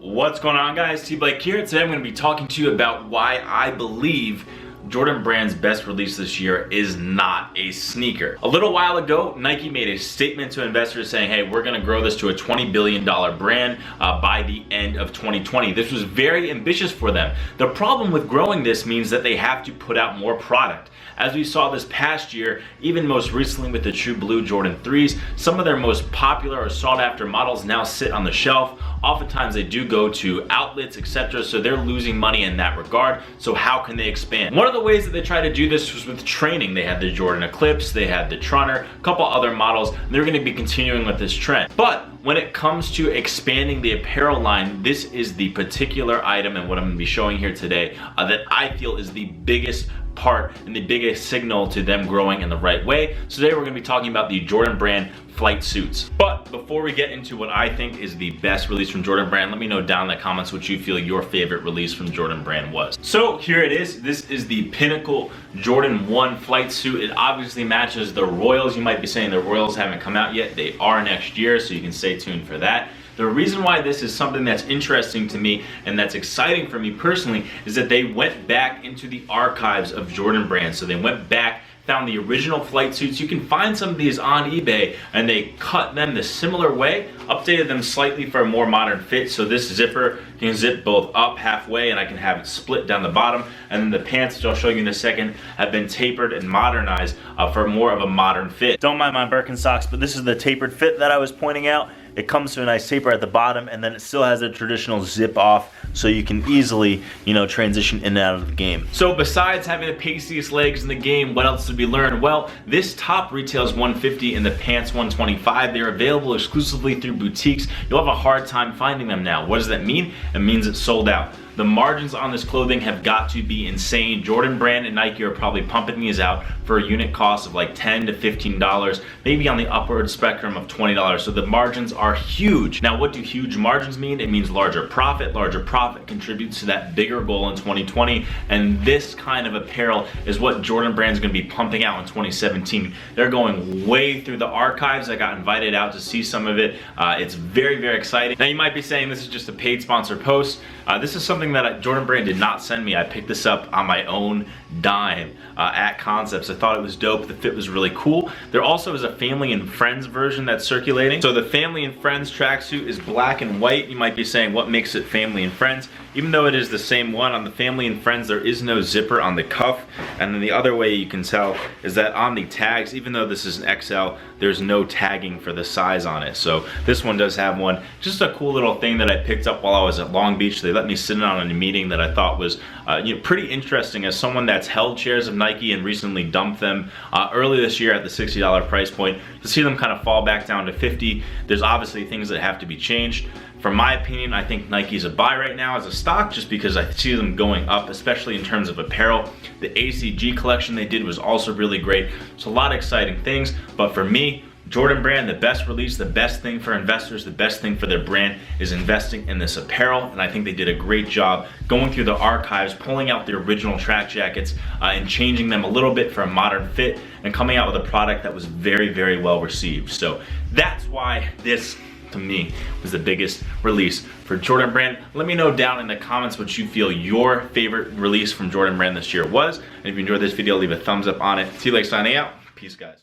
What's going on, guys? T Blake here. Today I'm going to be talking to you about why I believe Jordan Brand's best release this year is not a sneaker. A little while ago, Nike made a statement to investors saying, hey, we're going to grow this to a $20 billion brand by the end of 2020. This was very ambitious for them. The problem with growing this means that they have to put out more product. As we saw this past year, even most recently with the True Blue Jordan 3s, some of their most popular or sought after models now sit on the shelf. Oftentimes they do go to outlets, etc., so they're losing money in that regard. So how can they expand? One of the ways that they try to do this was with training. They had the Jordan Eclipse, they had the Trunner, a couple other models, and they're going to be continuing with this trend. But when it comes to expanding the apparel line, this is the particular item and what I'm going to be showing here today that I feel is the biggest part and the biggest signal to them growing in the right way. So today we're going to be talking about the Jordan Brand flight suits. But before we get into what I think is the best release from Jordan Brand, let me know down in the comments what you feel your favorite release from Jordan Brand was. So here it is. This is the Pinnacle Jordan 1 flight suit. It obviously matches the Royals. You might be saying the Royals haven't come out yet. They are next year, so you can stay tuned for that. The reason why this is something that's interesting to me and that's exciting for me personally is that they went back into the archives of Jordan Brand. So they went back, found the original flight suits. You can find some of these on eBay, and they cut them the similar way, updated them slightly for a more modern fit. So this zipper can zip both up halfway, and I can have it split down the bottom. And then the pants, which I'll show you in a second, have been tapered and modernized for more of a modern fit. Don't mind my Birkenstocks, but this is the tapered fit that I was pointing out. It comes to a nice taper at the bottom, and then it still has a traditional zip off, so you can easily, transition in and out of the game. So besides having the paciest legs in the game, what else did we learn? Well, this top retails $150 and the pants $125. They're available exclusively through boutiques. You'll have a hard time finding them now. What does that mean? It means it's sold out. The margins on this clothing have got to be insane. Jordan Brand and Nike are probably pumping these out for a unit cost of like $10 to $15, maybe on the upward spectrum of $20. So the margins are huge. Now, what do huge margins mean? It means larger profit. Larger profit contributes to that bigger goal in 2020. And this kind of apparel is what Jordan Brand is going to be pumping out in 2017. They're going way through the archives. I got invited out to see some of it. It's very, very exciting. Now, you might be saying this is just a paid sponsor post. This is something that Jordan Brand did not send me. I picked this up on my own dime at Concepts. I thought it was dope. The fit was really cool. There also is a family and friends version that's circulating. So the family and friends tracksuit is black and white. You might be saying, what makes it family and friends? Even though it is the same one, on the family and friends there is no zipper on the cuff. And then the other way you can tell is that on the tags, even though this is an XL, there's no tagging for the size on it. So this one does have one. Just a cool little thing that I picked up while I was at Long Beach. They let me sit in on a meeting that I thought was pretty interesting as someone that's held shares of Nike and recently dumped them early this year at the $60 price point. To see them kind of fall back down to $50, there's obviously things that have to be changed. From my opinion, I think Nike's a buy right now as a stock just because I see them going up, especially in terms of apparel. The ACG collection they did was also really great. So a lot of exciting things, but for me, Jordan Brand, the best release, the best thing for investors, the best thing for their brand is investing in this apparel, and I think they did a great job going through the archives, pulling out the original track jackets and changing them a little bit for a modern fit and coming out with a product that was very, very well received. So that's why this, to me, was the biggest release for Jordan Brand. Let me know down in the comments what you feel your favorite release from Jordan Brand this year was. And if you enjoyed this video, leave a thumbs up on it. T Blake signing out. Peace, guys.